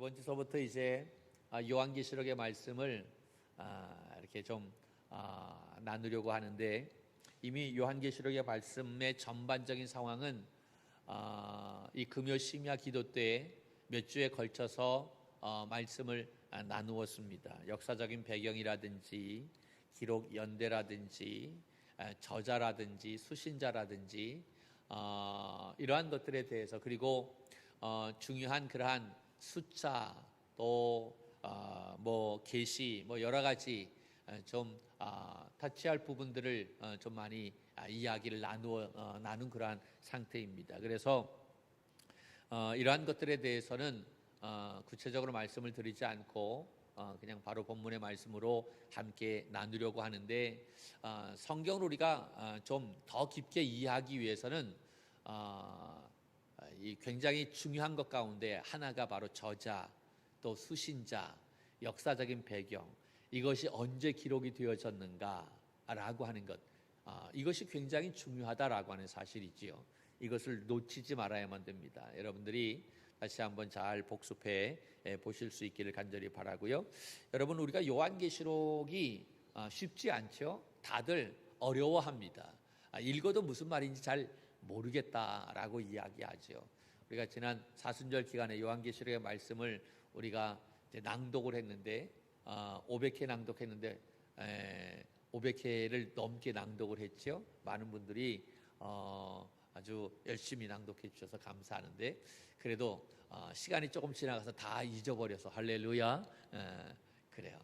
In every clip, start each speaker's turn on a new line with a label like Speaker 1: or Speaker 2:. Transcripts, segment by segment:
Speaker 1: 이번 주서부터 이제 요한계시록의 말씀을 이렇게 좀 나누려고 하는데, 이미 요한계시록의 말씀의 전반적인 상황은 이 금요 심야 기도 때 몇 주에 걸쳐서 말씀을 나누었습니다. 역사적인 배경이라든지 기록 연대라든지 저자라든지 수신자라든지 이러한 것들에 대해서, 그리고 중요한 그러한 숫자 또 뭐 계시 뭐 여러 가지 좀 터치할 부분들을 좀 많이 이야기를 나눈 그러한 상태입니다. 그래서 이러한 것들에 대해서는 구체적으로 말씀을 드리지 않고 그냥 바로 본문의 말씀으로 함께 나누려고 하는데, 성경을 우리가 좀 더 깊게 이해하기 위해서는 이 굉장히 중요한 것 가운데 하나가 바로 저자, 또 수신자, 역사적인 배경, 이것이 언제 기록이 되어졌는가라고 하는 것, 이것이 굉장히 중요하다라고 하는 사실이지요. 이것을 놓치지 말아야만 됩니다. 여러분들이 다시 한번 잘 복습해 보실 수 있기를 간절히 바라고요. 여러분, 우리가 요한계시록이 쉽지 않죠. 다들 어려워합니다. 읽어도 무슨 말인지 잘 모르겠다라고 이야기하죠. 우리가 지난 사순절 기간에 요한계시록의 말씀을 우리가 낭독을 했는데 500회 낭독했는데 500회를 넘게 낭독을 했죠. 많은 분들이 아주 열심히 낭독해 주셔서 감사하는데, 그래도 시간이 조금 지나가서 다 잊어버려서 할렐루야. 그래요.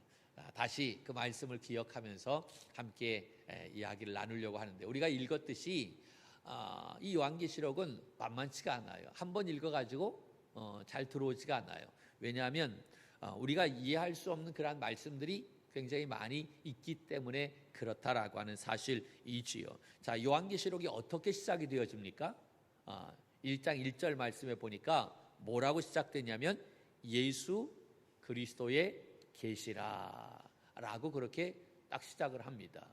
Speaker 1: 다시 그 말씀을 기억하면서 함께 이야기를 나누려고 하는데, 우리가 읽었듯이 이 요한계시록은 만만치가 않아요. 한번 읽어가지고 잘 들어오지가 않아요. 왜냐하면 우리가 이해할 수 없는 그러한 말씀들이 굉장히 많이 있기 때문에 그렇다라고 하는 사실이지요. 자, 요한계시록이 어떻게 시작이 되어집니까? 1장 1절 말씀에 보니까 뭐라고 시작되냐면 예수 그리스도의 계시라라고 그렇게 딱 시작을 합니다.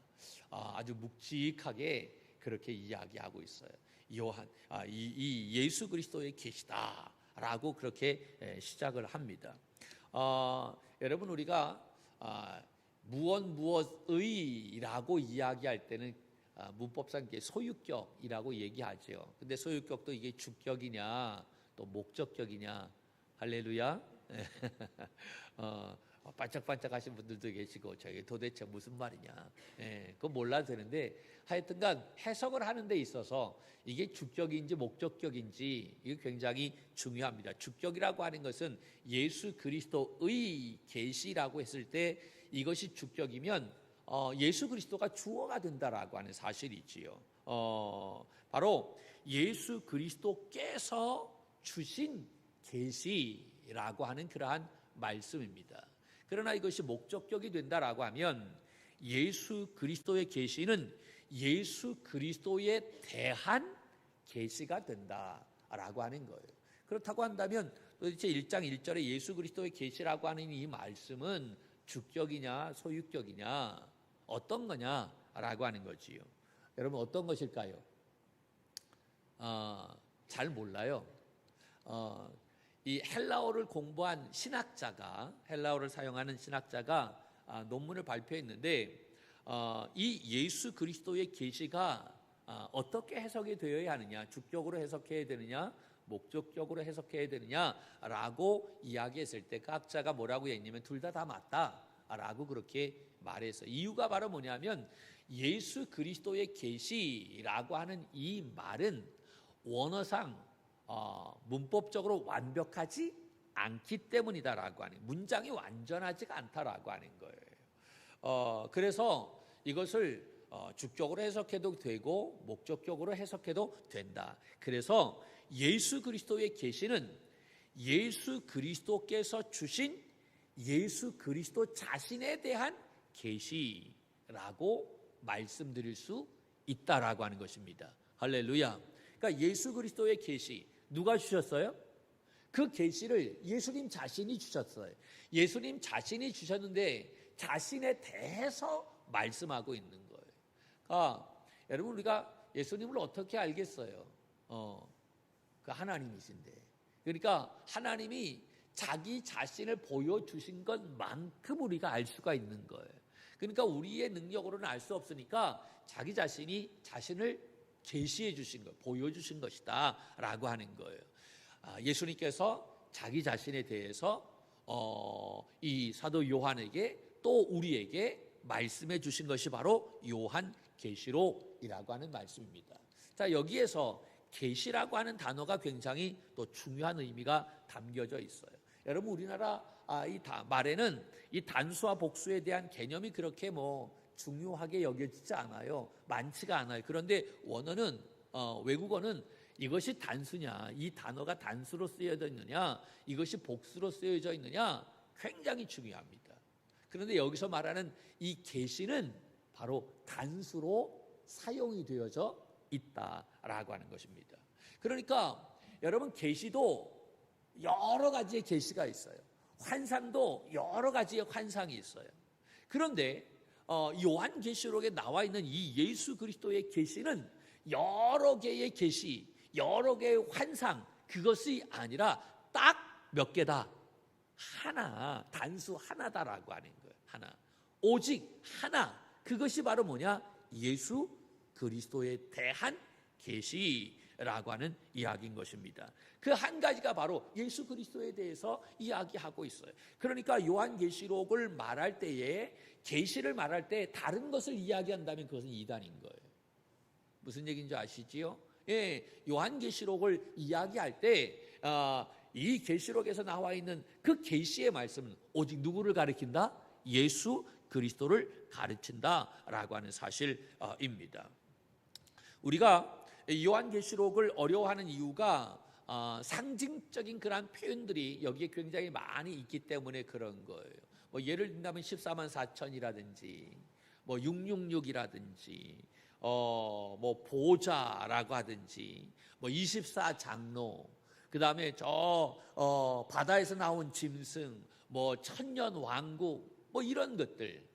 Speaker 1: 아주 묵직하게 그렇게 이야기하고 있어요. 이 예수 그리스도의 계시다라고 그렇게 시작을 합니다. 여러분, 우리가 무엇의라고 이야기할 때는 문법상 소유격이라고 얘기하죠. 근데 소유격도 이게 주격이냐 또 목적격이냐, 할렐루야. 반짝반짝 하신 분들도 계시고, 저게 도대체 무슨 말이냐, 그거 몰라도 되는데, 하여튼간 해석을 하는 데 있어서 이게 주격인지 목적격인지 이게 굉장히 중요합니다. 주격이라고 하는 것은 예수 그리스도의 계시라고 했을 때 이것이 주격이면 예수 그리스도가 주어가 된다라고 하는 사실이지요. 바로 예수 그리스도께서 주신 계시라고 하는 그러한 말씀입니다. 그러나 이것이 목적격이 된다라고 하면 예수 그리스도의 계시는 예수 그리스도에 대한 계시가 된다라고 하는 거예요. 그렇다고 한다면 도대체 1장 1절에 예수 그리스도의 계시라고 하는 이 말씀은 주격이냐 소유격이냐 어떤 거냐라고 하는 거지요. 여러분, 어떤 것일까요? 잘 몰라요. 이 헬라어를 공부한 신학자가, 헬라어를 사용하는 신학자가 논문을 발표했는데, 이 예수 그리스도의 계시가 어떻게 해석이 되어야 하느냐, 주격으로 해석해야 되느냐 목적격으로 해석해야 되느냐라고 이야기했을 때 그 학자가 뭐라고 했냐면 둘 다 맞다라고 그렇게 말해서, 이유가 바로 뭐냐면 예수 그리스도의 계시라고 하는 이 말은 원어상 문법적으로 완벽하지 않기 때문이다라고 하는, 문장이 완전하지가 않다라고 하는 거예요. 그래서 이것을 주격으로 해석해도 되고 목적격으로 해석해도 된다. 그래서 예수 그리스도의 계시는 예수 그리스도께서 주신 예수 그리스도 자신에 대한 계시라고 말씀드릴 수 있다라고 하는 것입니다. 할렐루야. 그러니까 예수 그리스도의 계시 누가 주셨어요? 그 계시를 예수님 자신이 주셨어요. 예수님 자신이 주셨는데 자신에 대해서 말씀하고 있는 거예요. 그러니까 여러분, 우리가 예수님을 어떻게 알겠어요? 그 하나님이신데. 그러니까 하나님이 자기 자신을 보여주신 것만큼 우리가 알 수가 있는 거예요. 그러니까 우리의 능력으로는 알 수 없으니까 자기 자신이 자신을 계시해 주신 것, 보여주신 것이다 라고 하는 거예요. 예수님께서 자기 자신에 대해서 이 사도 요한에게 또 우리에게 말씀해 주신 것이 바로 요한계시록이라고 하는 말씀입니다. 자, 여기에서 계시라고 하는 단어가 굉장히 또 중요한 의미가 담겨져 있어요. 여러분, 우리나라 이 말에는 이 단수와 복수에 대한 개념이 그렇게 중요하게 여겨지지 않아요. 많지가 않아요. 그런데 원어는 외국어는 이것이 단수냐, 이 단어가 단수로 쓰여져 있느냐, 이것이 복수로 쓰여져 있느냐 굉장히 중요합니다. 그런데 여기서 말하는 이 계시는 바로 단수로 사용이 되어져 있다라고 하는 것입니다. 그러니까 여러분, 계시도 여러 가지의 계시가 있어요. 환상도 여러 가지의 환상이 있어요. 그런데 요한계시록에 나와 있는 이 예수 그리스도의 계시는 여러 개의 계시, 여러 개의 환상, 그것이 아니라 딱 몇 개다. 하나, 단수 하나다라고 하는 거예요. 하나, 오직 하나. 그것이 바로 뭐냐? 예수 그리스도에 대한 계시라고 하는 이야기인 것입니다. 그 한 가지가 바로 예수 그리스도에 대해서 이야기하고 있어요. 그러니까 요한계시록을 말할 때에, 계시를 말할 때 다른 것을 이야기한다면 그것은 이단인 거예요. 무슨 얘기인지 아시지요? 예, 요한계시록을 이야기할 때 이 계시록에서 나와 있는 그 계시의 말씀은 오직 누구를 가리킨다? 예수 그리스도를 가르친다라고 하는 사실입니다. 우리가 요한계시록을 어려워하는 이유가 상징적인 그런 표현들이 여기에 굉장히 많이 있기 때문에 그런 거예요. 예를 든다면 14만 4천이라든지 666이라든지 보좌라고 하든지 24장로, 그 다음에 바다에서 나온 짐승, 천년 왕국, 이런 것들,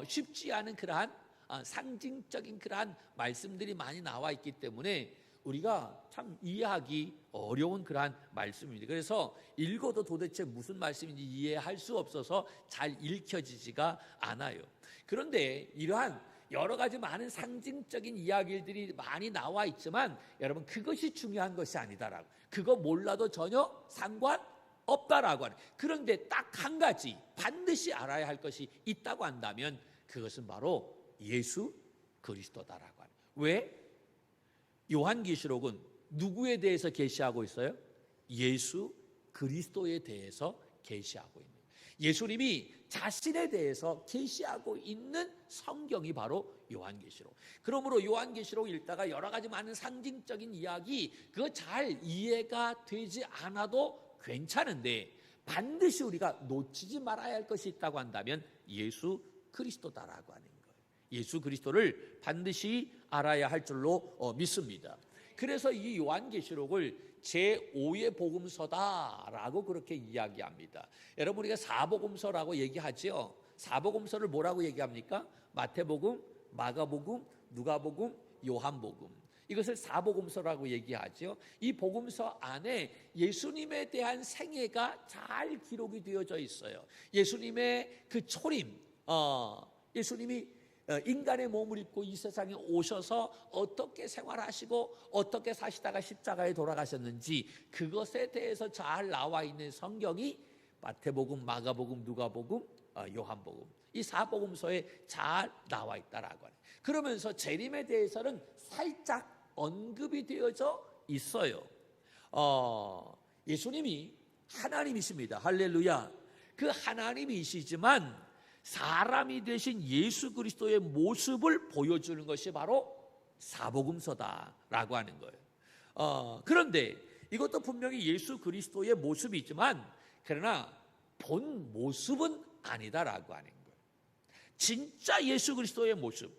Speaker 1: 쉽지 않은 그러한 상징적인 그러한 말씀들이 많이 나와 있기 때문에 우리가 참 이해하기 어려운 그러한 말씀입니다. 그래서 읽어도 도대체 무슨 말씀인지 이해할 수 없어서 잘 읽혀지지가 않아요. 그런데 이러한 여러 가지 많은 상징적인 이야기들이 많이 나와 있지만 여러분, 그것이 중요한 것이 아니다라고, 그거 몰라도 전혀 상관없다라고 하는, 그런데 딱 한 가지 반드시 알아야 할 것이 있다고 한다면 그것은 바로 예수 그리스도다라고 하는. 왜? 요한계시록은 누구에 대해서 계시하고 있어요? 예수 그리스도에 대해서 계시하고 있는, 예수님이 자신에 대해서 계시하고 있는 성경이 바로 요한계시록. 그러므로 요한계시록 읽다가 여러 가지 많은 상징적인 이야기, 그거 잘 이해가 되지 않아도 괜찮은데 반드시 우리가 놓치지 말아야 할 것이 있다고 한다면 예수 그리스도다라고 하는 거예요. 예수 그리스도를 반드시 알아야 할 줄로 믿습니다. 그래서 이 요한계시록을 제5의 복음서다라고 그렇게 이야기합니다. 여러분, 우리가 사복음서라고 얘기하죠. 사복음서를 뭐라고 얘기합니까? 마태복음, 마가복음, 누가복음, 요한복음. 이것을 사복음서라고 얘기하죠. 이 복음서 안에 예수님에 대한 생애가 잘 기록이 되어져 있어요. 예수님의 그 초림, 예수님이 인간의 몸을 입고 이 세상에 오셔서 어떻게 생활하시고 어떻게 사시다가 십자가에 돌아가셨는지, 그것에 대해서 잘 나와 있는 성경이 마태복음, 마가복음, 누가복음, 요한복음, 이 사복음서에 잘 나와 있다라고 하는. 그러면서 재림에 대해서는 살짝 언급이 되어져 있어요. 예수님이 하나님이십니다. 할렐루야. 그 하나님이시지만 사람이 되신 예수 그리스도의 모습을 보여주는 것이 바로 사복음서다라고 하는 거예요. 그런데 이것도 분명히 예수 그리스도의 모습이지만 그러나 본 모습은 아니다라고 하는 거예요. 진짜 예수 그리스도의 모습,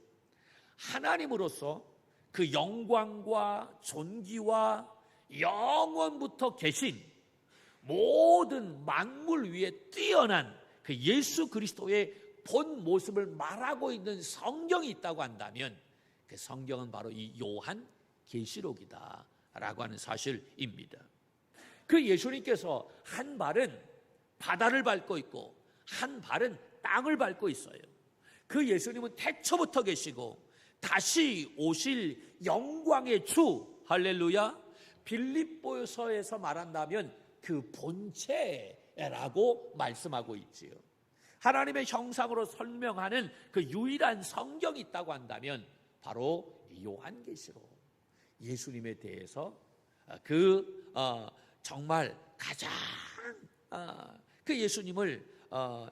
Speaker 1: 하나님으로서 그 영광과 존귀와 영원부터 계신 모든 만물 위에 뛰어난 그 예수 그리스도의 본 모습을 말하고 있는 성경이 있다고 한다면 그 성경은 바로 이 요한계시록이다 라고 하는 사실입니다. 그 예수님께서 한 말은 바다를 밟고 있고 한 발은 땅을 밟고 있어요. 그 예수님은 태초부터 계시고 다시 오실 영광의 주, 할렐루야. 빌립보서에서 말한다면 그 본체라고 말씀하고 있지요. 하나님의 형상으로 설명하는 그 유일한 성경이 있다고 한다면 바로 요한계시록, 예수님에 대해서 정말 가장 그 예수님을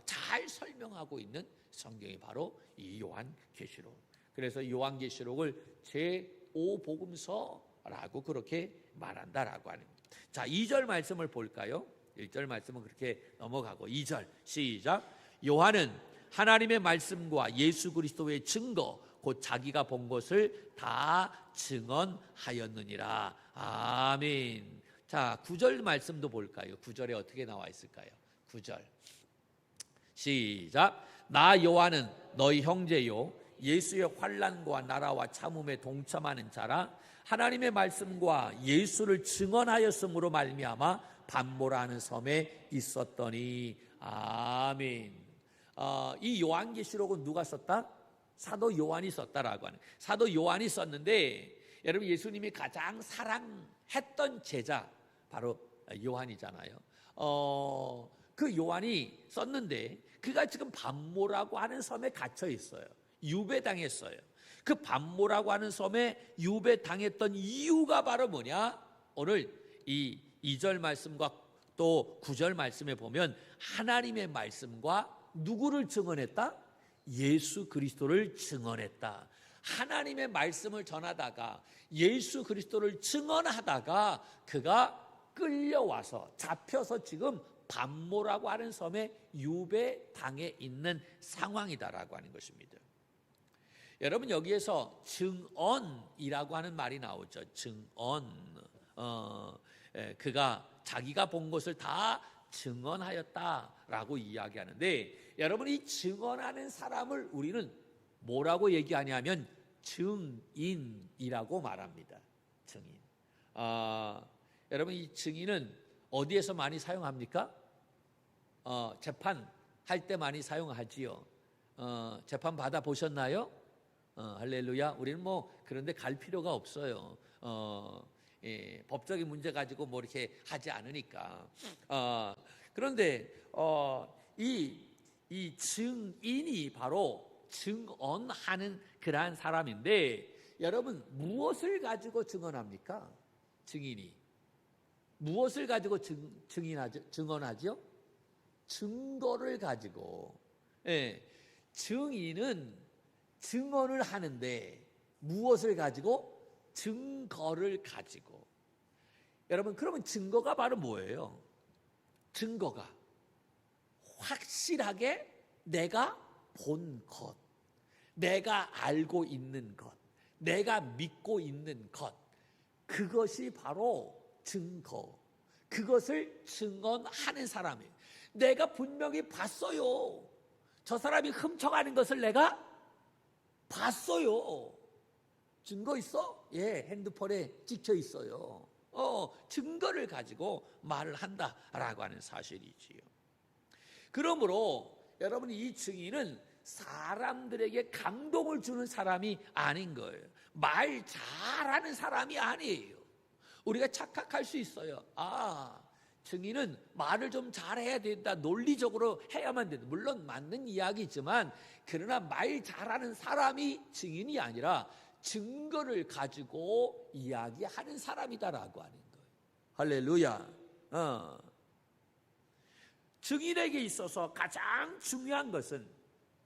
Speaker 1: 잘 설명하고 있는 성경이 바로 이 요한계시록. 그래서 요한계시록을 제5복음서라고 그렇게 말한다라고 하는 겁니다. 자, 2절 말씀을 볼까요? 1절 말씀은 그렇게 넘어가고 2절 시작. 요한은 하나님의 말씀과 예수 그리스도의 증거 곧 자기가 본 것을 다 증언하였느니라. 아멘. 자, 9절 말씀도 볼까요? 9절에 어떻게 나와 있을까요? 9절 시작. 나 요한은 너희 형제요 예수의 환난과 나라와 참음에 동참하는 자라. 하나님의 말씀과 예수를 증언하였으므로 말미암아 반모라는 섬에 있었더니. 아멘. 이 요한계시록은 누가 썼다? 사도 요한이 썼다라고 하는. 사도 요한이 썼는데 여러분, 예수님이 가장 사랑했던 제자 바로 요한이잖아요. 그 요한이 썼는데 그가 지금 반모라고 하는 섬에 갇혀 있어요. 유배당했어요. 그 반모라고 하는 섬에 유배당했던 이유가 바로 뭐냐? 오늘 이 2절 말씀과 또 9절 말씀에 보면 하나님의 말씀과 누구를 증언했다? 예수 그리스도를 증언했다. 하나님의 말씀을 전하다가 예수 그리스도를 증언하다가 그가 끌려와서 잡혀서 지금 반모라고 하는 섬에 유배당해 있는 상황이다라고 하는 것입니다. 여러분, 여기에서 증언이라고 하는 말이 나오죠. 증언. 그가 자기가 본 것을 다 증언하였다라고 이야기하는데, 여러분, 이 증언하는 사람을 우리는 뭐라고 얘기하냐면 증인이라고 말합니다. 증인. 여러분, 이 증인은 어디에서 많이 사용합니까? 재판할 때 많이 사용하지요. 재판 받아 보셨나요? 할렐루야. 우리는 뭐 그런데 갈 필요가 없어요. 법적인 문제 가지고 뭐 이렇게 하지 않으니까. 그런데 이 증인이 바로 증언하는 그러한 사람인데, 여러분, 무엇을 가지고 증언합니까? 증인이 무엇을 가지고 증언하죠? 증거를 가지고. 증인은 증언을 하는데 무엇을 가지고? 증거를 가지고. 여러분, 그러면 증거가 바로 뭐예요? 증거가 확실하게 내가 본 것, 내가 알고 있는 것, 내가 믿고 있는 것, 그것이 바로 증거. 그것을 증언하는 사람이에요. 내가 분명히 봤어요. 저 사람이 훔쳐가는 것을 내가 봤어요. 증거 있어? 예, 핸드폰에 찍혀 있어요. 증거를 가지고 말을 한다라고 하는 사실이지요. 그러므로 여러분, 이 증인은 사람들에게 감동을 주는 사람이 아닌 거예요. 말 잘하는 사람이 아니에요. 우리가 착각할 수 있어요. 증인은 말을 좀 잘해야 된다, 논리적으로 해야만 된다. 물론 맞는 이야기지만, 그러나 말 잘하는 사람이 증인이 아니라 증거를 가지고 이야기하는 사람이다라고 하는 거예요. 할렐루야. 증인에게 있어서 가장 중요한 것은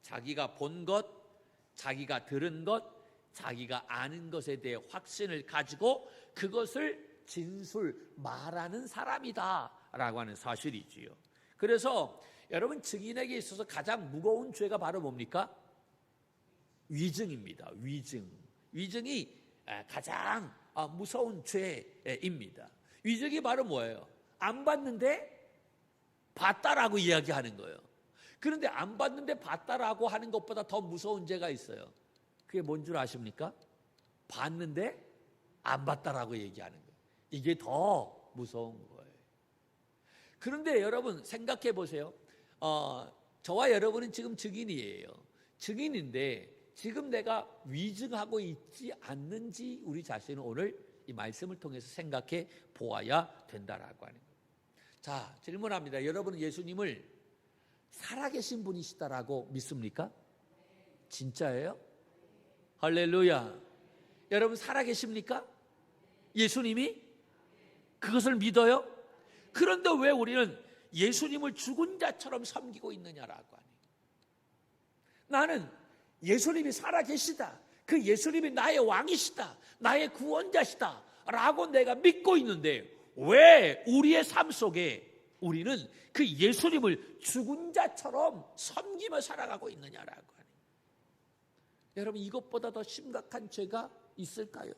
Speaker 1: 자기가 본 것, 자기가 들은 것, 자기가 아는 것에 대해 확신을 가지고 그것을 진술 말하는 사람이다라고 하는 사실이지요. 그래서 여러분, 증인에게 있어서 가장 무거운 죄가 바로 뭡니까? 위증입니다. 위증이 가장 무서운 죄입니다. 위증이 바로 뭐예요? 안 봤는데 봤다라고 이야기하는 거예요. 그런데 안 봤는데 봤다라고 하는 것보다 더 무서운 죄가 있어요. 그게 뭔 줄 아십니까? 봤는데 안 봤다라고 얘기하는 거예요. 이게 더 무서운 거예요. 그런데 여러분 생각해 보세요. 저와 여러분은 지금 증인이에요. 증인인데 지금 내가 위증하고 있지 않는지 우리 자신은 오늘 이 말씀을 통해서 생각해 보아야 된다라고 하는 거예요. 자, 질문합니다. 여러분은 예수님을 살아계신 분이시다라고 믿습니까? 진짜예요? 할렐루야. 여러분 살아계십니까? 예수님이? 그것을 믿어요? 그런데 왜 우리는 예수님을 죽은 자처럼 섬기고 있느냐라고 하니? 나는 예수님이 살아계시다, 그 예수님이 나의 왕이시다, 나의 구원자시다 라고 내가 믿고 있는데 왜 우리의 삶 속에 우리는 그 예수님을 죽은 자처럼 섬기며 살아가고 있느냐라고 하니? 여러분, 이것보다 더 심각한 죄가 있을까요?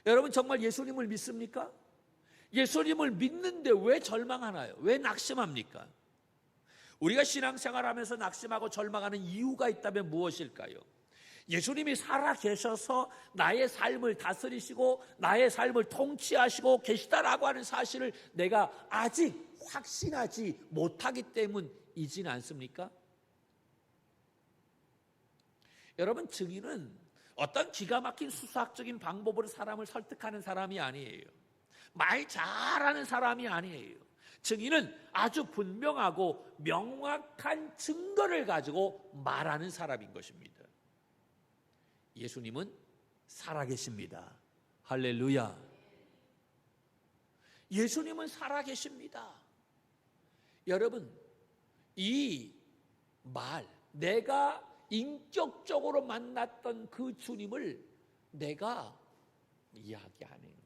Speaker 1: 여러분 정말 예수님을 믿습니까? 예수님을 믿는데 왜 절망하나요? 왜 낙심합니까? 우리가 신앙생활하면서 낙심하고 절망하는 이유가 있다면 무엇일까요? 예수님이 살아계셔서 나의 삶을 다스리시고 나의 삶을 통치하시고 계시다라고 하는 사실을 내가 아직 확신하지 못하기 때문이진 않습니까? 여러분, 증인은 어떤 기가 막힌 수학적인 방법으로 사람을 설득하는 사람이 아니에요. 말 잘하는 사람이 아니에요. 증인은 아주 분명하고 명확한 증거를 가지고 말하는 사람인 것입니다. 예수님은 살아계십니다. 할렐루야. 예수님은 살아계십니다. 여러분, 이 말, 내가 인격적으로 만났던 그 주님을 내가 이야기하는 거예요.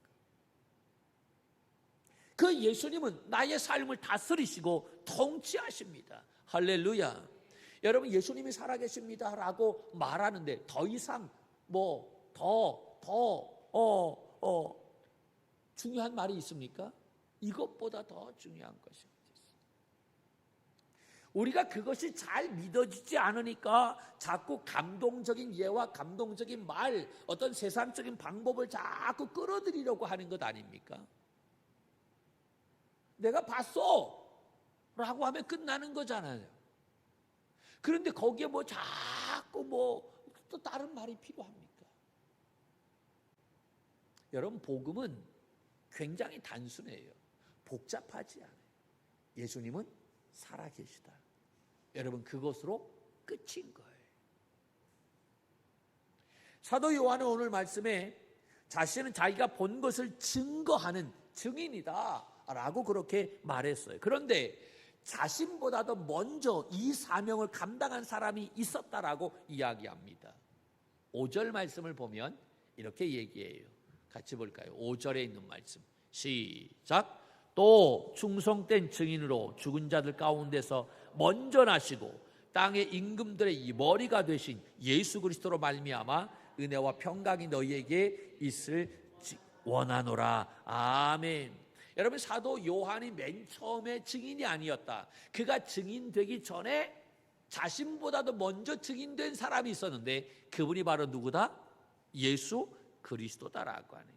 Speaker 1: 그 예수님은 나의 삶을 다스리시고 통치하십니다. 할렐루야. 여러분, 예수님이 살아계십니다 라고 말하는데 더 이상 중요한 말이 있습니까? 이것보다 더 중요한 것입니다. 우리가 그것이 잘 믿어지지 않으니까 자꾸 감동적인 예와 감동적인 말, 어떤 세상적인 방법을 자꾸 끌어들이려고 하는 것 아닙니까? 내가 봤어 라고 하면 끝나는 거잖아요. 그런데 거기에 자꾸 또 다른 말이 필요합니까? 여러분, 복음은 굉장히 단순해요. 복잡하지 않아요. 예수님은 살아계시다. 여러분, 그것으로 끝인 거예요. 사도 요한은 오늘 말씀에 자신은 자기가 본 것을 증거하는 증인이다 라고 그렇게 말했어요. 그런데 자신보다도 먼저 이 사명을 감당한 사람이 있었다라고 이야기합니다. 5절 말씀을 보면 이렇게 얘기해요. 같이 볼까요? 5절에 있는 말씀 시작. 또 충성된 증인으로 죽은 자들 가운데서 먼저 나시고 땅의 임금들의 머리가 되신 예수 그리스도로 말미암아 은혜와 평강이 너희에게 있을 원하노라. 아멘. 여러분, 사도 요한이 맨 처음에 증인이 아니었다. 그가 증인되기 전에 자신보다도 먼저 증인된 사람이 있었는데 그분이 바로 누구다? 예수 그리스도다라고 하는.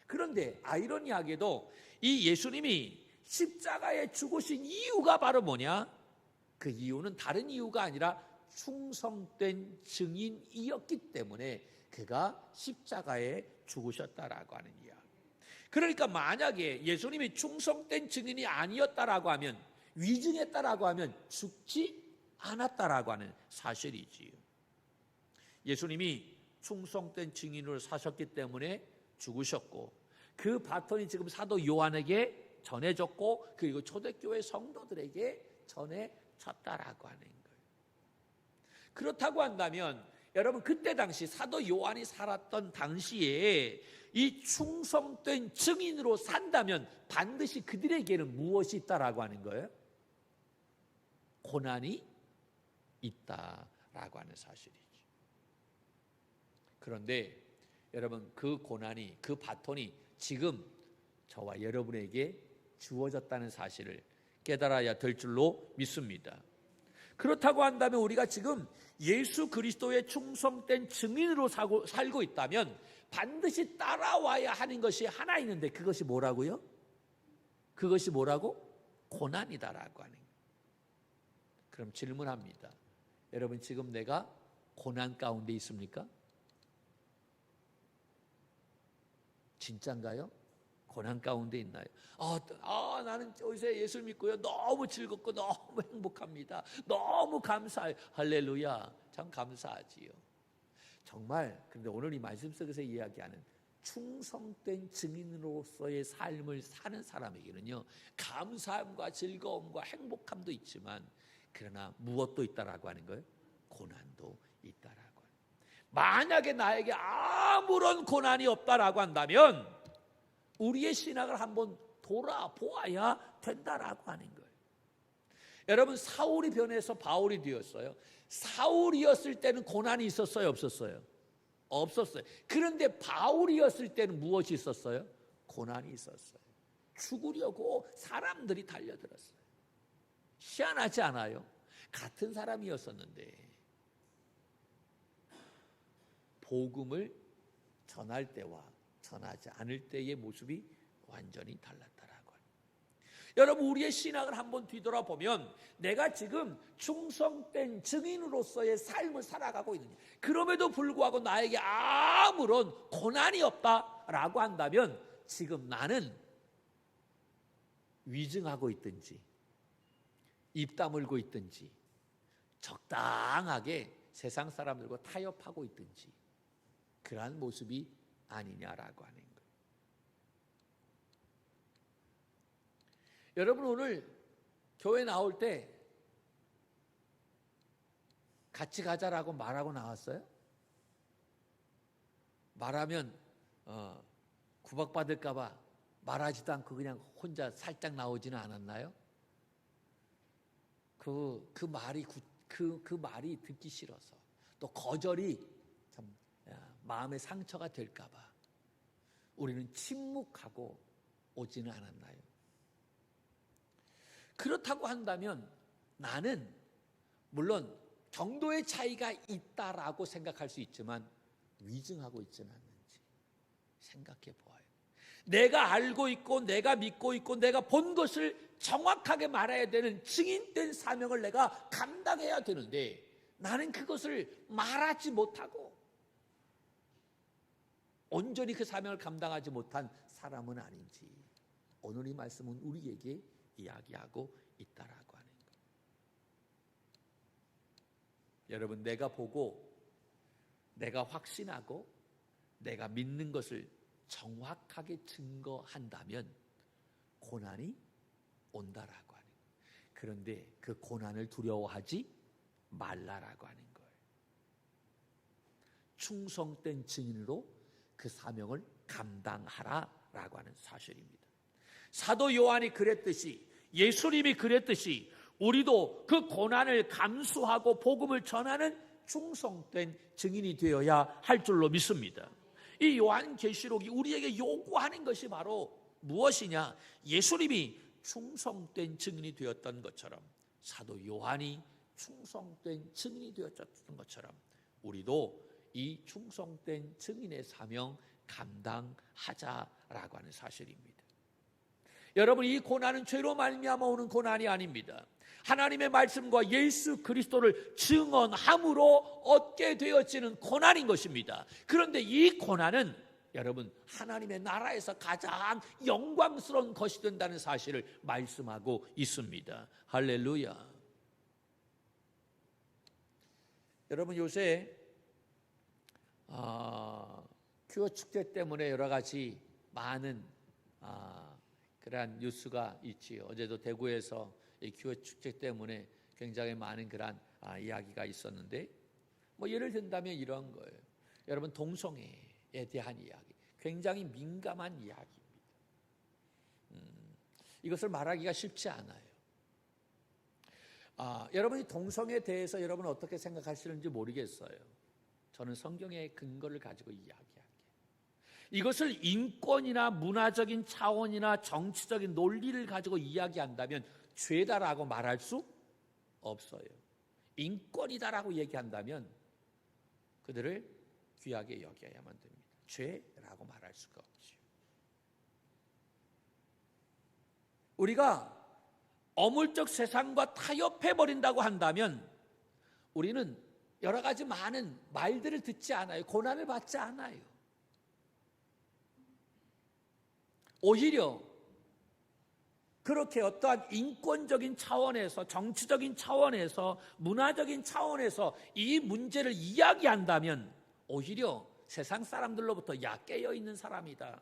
Speaker 1: 그런데 아이러니하게도 이 예수님이 십자가에 죽으신 이유가 바로 뭐냐? 그 이유는 다른 이유가 아니라 충성된 증인이었기 때문에 그가 십자가에 죽으셨다라고 하는 이야기. 그러니까 만약에 예수님이 충성된 증인이 아니었다라고 하면, 위증했다라고 하면 죽지 않았다라고 하는 사실이지요. 예수님이 충성된 증인으로 사셨기 때문에 죽으셨고, 그 바톤이 지금 사도 요한에게 전해졌고, 그리고 초대교회 성도들에게 전해졌다라고 하는 거예요. 그렇다고 한다면 여러분, 그때 당시 사도 요한이 살았던 당시에 이 충성된 증인으로 산다면 반드시 그들에게는 무엇이 있다라고 하는 거예요? 고난이 있다라고 하는 사실이죠. 그런데 여러분, 그 고난이, 그 바톤이 지금 저와 여러분에게 주어졌다는 사실을 깨달아야 될 줄로 믿습니다. 그렇다고 한다면 우리가 지금 예수 그리스도의 충성된 증인으로 살고 있다면 반드시 따라와야 하는 것이 하나 있는데 그것이 뭐라고요? 그것이 뭐라고? 고난이다라고 하는 거예요. 그럼 질문합니다. 여러분 지금 내가 고난 가운데 있습니까? 진짠가요? 고난 가운데 있나요? 나는 요새 예수 믿고요. 너무 즐겁고 너무 행복합니다. 너무 감사해요. 할렐루야. 참 감사하지요. 정말 그런데 오늘 이 말씀 속에서 이야기하는 충성된 증인으로서의 삶을 사는 사람에게는요, 감사함과 즐거움과 행복함도 있지만 그러나 무엇도 있다라고 하는 거예요? 고난도 있다라고 하는 거예요. 만약에 나에게 아무런 고난이 없다라고 한다면 우리의 신학을 한번 돌아보아야 된다라고 하는 거예요. 여러분 사울이 변해서 바울이 되었어요. 사울이었을 때는 고난이 있었어요? 없었어요? 없었어요. 그런데 바울이었을 때는 무엇이 있었어요? 고난이 있었어요. 죽으려고 사람들이 달려들었어요. 희한하지 않아요? 같은 사람이었었는데 복음을 전할 때와 전하지 않을 때의 모습이 완전히 달랐다라고 합니다. 여러분 우리의 신학을 한번 뒤돌아보면 내가 지금 충성된 증인으로서의 삶을 살아가고 있느냐, 그럼에도 불구하고 나에게 아무런 고난이 없다라고 한다면 지금 나는 위증하고 있든지 입 다물고 있든지 적당하게 세상 사람들과 타협하고 있든지 그러한 모습이 아니냐라고 하는 거예요. 여러분 오늘 교회 나올 때 같이 가자라고 말하고 나왔어요? 말하면 구박받을까 봐 말하지도 않고 그냥 혼자 살짝 나오지는 않았나요? 그 말이 듣기 싫어서 또 거절이 참 마음의 상처가 될까 봐 우리는 침묵하고 오지는 않았나요? 그렇다고 한다면 나는 물론 정도의 차이가 있다라고 생각할 수 있지만 위증하고 있지는 않는지 생각해 보아요. 내가 알고 있고 내가 믿고 있고 내가 본 것을 정확하게 말해야 되는 증인된 사명을 내가 감당해야 되는데 나는 그것을 말하지 못하고 온전히 그 사명을 감당하지 못한 사람은 아닌지 오늘 이 말씀은 우리에게 이야기하고 있다라고 하는 거예요. 여러분 내가 보고 내가 확신하고 내가 믿는 것을 정확하게 증거한다면 고난이 온다라고 하는 거예요. 그런데 그 고난을 두려워하지 말라라고 하는 거예요. 충성된 증인으로 그 사명을 감당하라라고 하는 사실입니다. 사도 요한이 그랬듯이 예수님이 그랬듯이 우리도 그 고난을 감수하고 복음을 전하는 충성된 증인이 되어야 할 줄로 믿습니다. 이 요한계시록이 우리에게 요구하는 것이 바로 무엇이냐? 예수님이 충성된 증인이 되었던 것처럼 사도 요한이 충성된 증인이 되었던 것처럼 우리도 이 충성된 증인의 사명 감당하자라고 하는 사실입니다. 여러분 이 고난은 죄로 말미암아 오는 고난이 아닙니다. 하나님의 말씀과 예수 그리스도를 증언함으로 얻게 되어지는 고난인 것입니다. 그런데 이 고난은 여러분 하나님의 나라에서 가장 영광스러운 것이 된다는 사실을 말씀하고 있습니다. 할렐루야. 여러분 요새 큐어 축제 때문에 여러 가지 많은 그러한 뉴스가 있지요. 어제도 대구에서 이 큐어 축제 때문에 굉장히 많은 그러한 이야기가 있었는데 예를 든다면 이런 거예요. 여러분 동성애에 대한 이야기 굉장히 민감한 이야기입니다. 이것을 말하기가 쉽지 않아요. 여러분이 동성애에 대해서 여러분 어떻게 생각하시는지 모르겠어요. 저는 성경의 근거를 가지고 이야기할게요. 이것을 인권이나 문화적인 차원이나 정치적인 논리를 가지고 이야기한다면 죄다라고 말할 수 없어요. 인권이다라고 얘기한다면 그들을 귀하게 여겨야만 됩니다. 죄라고 말할 수가 없지요. 우리가 어물적 세상과 타협해버린다고 한다면 우리는 여러 가지 많은 말들을 듣지 않아요. 고난을 받지 않아요. 오히려 그렇게 어떠한 인권적인 차원에서, 정치적인 차원에서, 문화적인 차원에서 이 문제를 이야기한다면 오히려 세상 사람들로부터 야, 깨어있는 사람이다,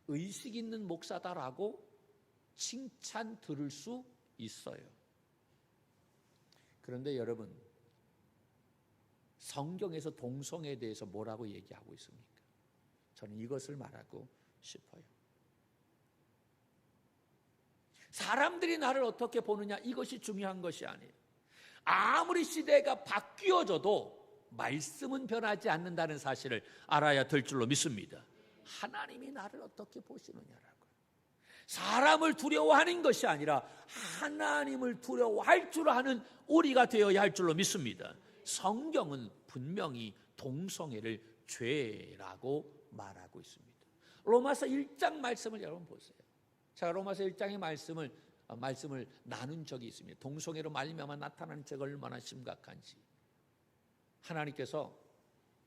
Speaker 1: 의식 있는 목사다라고 칭찬 들을 수 있어요. 그런데 여러분, 성경에서 동성애에 대해서 뭐라고 얘기하고 있습니까? 저는 이것을 말하고 싶어요. 사람들이 나를 어떻게 보느냐, 이것이 중요한 것이 아니에요. 아무리 시대가 바뀌어져도 말씀은 변하지 않는다는 사실을 알아야 될 줄로 믿습니다. 하나님이 나를 어떻게 보시느냐라고. 사람을 두려워하는 것이 아니라 하나님을 두려워할 줄 아는 우리가 되어야 할 줄로 믿습니다. 성경은 분명히 동성애를 죄라고 말하고 있습니다. 로마서 1장 말씀을 여러분 보세요. 제가 로마서 1장의 말씀을 나눈 적이 있습니다. 동성애로 말미암아 나타나는 죄가 얼마나 심각한지 하나님께서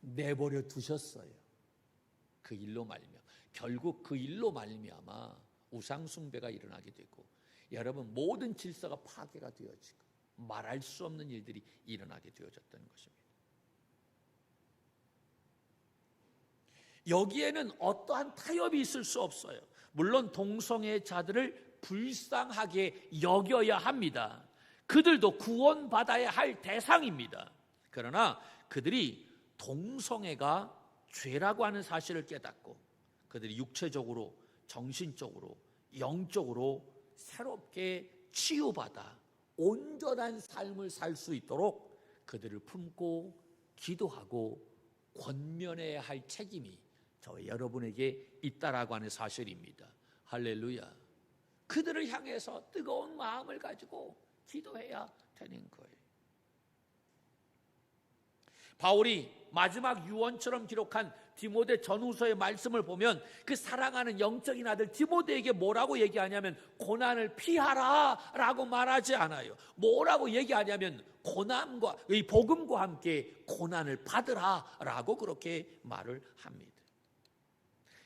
Speaker 1: 내버려 두셨어요. 그 일로 말미암아, 결국 그 일로 말미암아 우상 숭배가 일어나게 되고, 여러분, 모든 질서가 파괴가 되어지고 말할 수 없는 일들이 일어나게 되어졌다는 것입니다. 여기에는 어떠한 타협이 있을 수 없어요. 물론 동성애자들을 불쌍하게 여겨야 합니다. 그들도 구원받아야 할 대상입니다. 그러나 그들이 동성애가 죄라고 하는 사실을 깨닫고 그들이 육체적으로, 정신적으로, 영적으로 새롭게 치유받아 온전한 삶을 살 수 있도록 그들을 품고 기도하고 권면해야 할 책임이 저 여러분에게 있다라고 하는 사실입니다. 할렐루야. 그들을 향해서 뜨거운 마음을 가지고 기도해야 되는 거예요. 바울이 마지막 유언처럼 기록한 디모데 전후서의 말씀을 보면 그 사랑하는 영적인 아들 디모데에게 뭐라고 얘기하냐면 고난을 피하라 라고 말하지 않아요. 뭐라고 얘기하냐면 고난과 이 복음과 함께 고난을 받으라 라고 그렇게 말을 합니다.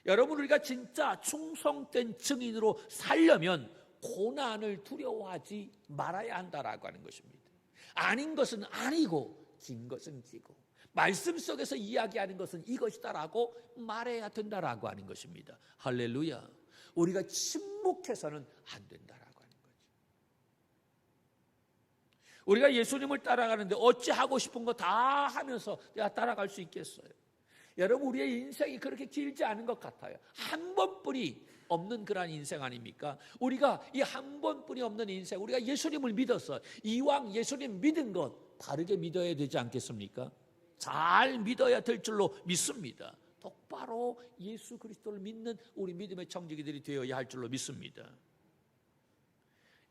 Speaker 1: 여러분, 우리가 진짜 충성된 증인으로 살려면 고난을 두려워하지 말아야 한다라고 하는 것입니다. 아닌 것은 아니고 긴 것은 기고 말씀 속에서 이야기하는 것은 이것이다라고 말해야 된다라고 하는 것입니다. 할렐루야. 우리가 침묵해서는 안 된다라고 하는 거죠. 우리가 예수님을 따라가는데 어찌 하고 싶은 거 다 하면서 내가 따라갈 수 있겠어요? 여러분, 우리의 인생이 그렇게 길지 않은 것 같아요. 한 번뿐이 없는 그러한 인생 아닙니까? 우리가 이 한 번뿐이 없는 인생, 우리가 예수님을 믿어서 이왕 예수님 믿은 것 바르게 믿어야 되지 않겠습니까? 잘 믿어야 될 줄로 믿습니다. 똑바로 예수 그리스도를 믿는 우리 믿음의 청지기들이 되어야 할 줄로 믿습니다.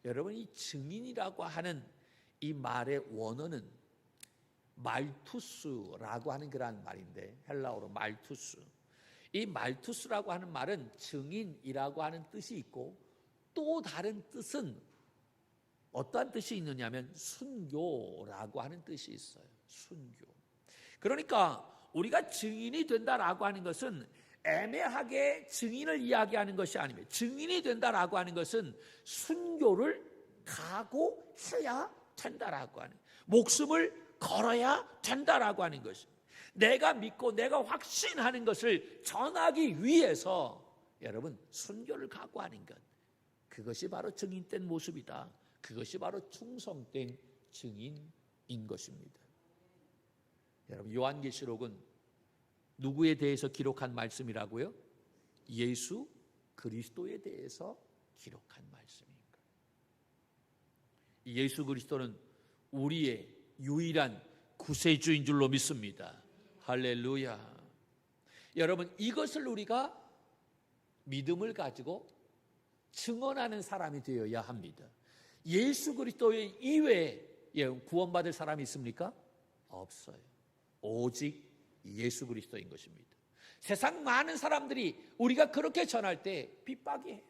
Speaker 1: 여러분, 이 증인이라고 하는 이 말의 원어는 말투스라고 하는 그러한 말인데, 헬라어로 말투스. 이 말투스라고 하는 말은 증인이라고 하는 뜻이 있고 또 다른 뜻은 어떠한 뜻이 있느냐면 순교라고 하는 뜻이 있어요. 순교. 그러니까 우리가 증인이 된다라고 하는 것은 애매하게 증인을 이야기하는 것이 아닙니다. 증인이 된다라고 하는 것은 순교를 각오해야 된다라고 하는, 목숨을 걸어야 된다라고 하는 것입니다. 내가 믿고 내가 확신하는 것을 전하기 위해서 여러분 순교를 각오하는 것, 그것이 바로 증인된 모습이다. 그것이 바로 충성된 증인인 것입니다. 여러분, 요한계시록은 누구에 대해서 기록한 말씀이라고요? 예수 그리스도에 대해서 기록한 말씀입니다. 예수 그리스도는 우리의 유일한 구세주인 줄로 믿습니다. 할렐루야. 여러분, 이것을 우리가 믿음을 가지고 증언하는 사람이 되어야 합니다. 예수 그리스도 이외에 구원받을 사람이 있습니까? 없어요. 오직 예수 그리스도인 것입니다. 세상 많은 사람들이 우리가 그렇게 전할 때 핍박이에요.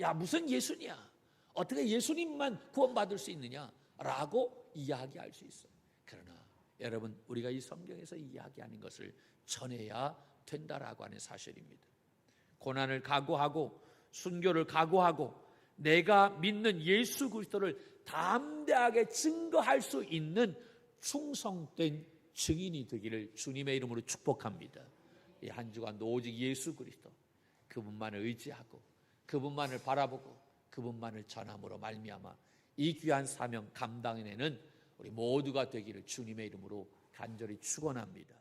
Speaker 1: 야, 무슨 예수냐? 어떻게 예수님만 구원받을 수 있느냐? 라고 이야기할 수 있어요. 그러나 여러분, 우리가 이 성경에서 이야기하는 것을 전해야 된다라고 하는 사실입니다. 고난을 각오하고 순교를 각오하고 내가 믿는 예수 그리스도를 담대하게 증거할 수 있는 충성된 증인이 되기를 주님의 이름으로 축복합니다. 이 한 주간도 오직 예수 그리스도, 그분만을 의지하고 그분만을 바라보고 그분만을 전함으로 말미암아 이 귀한 사명 감당해내는 우리 모두가 되기를 주님의 이름으로 간절히 축원합니다.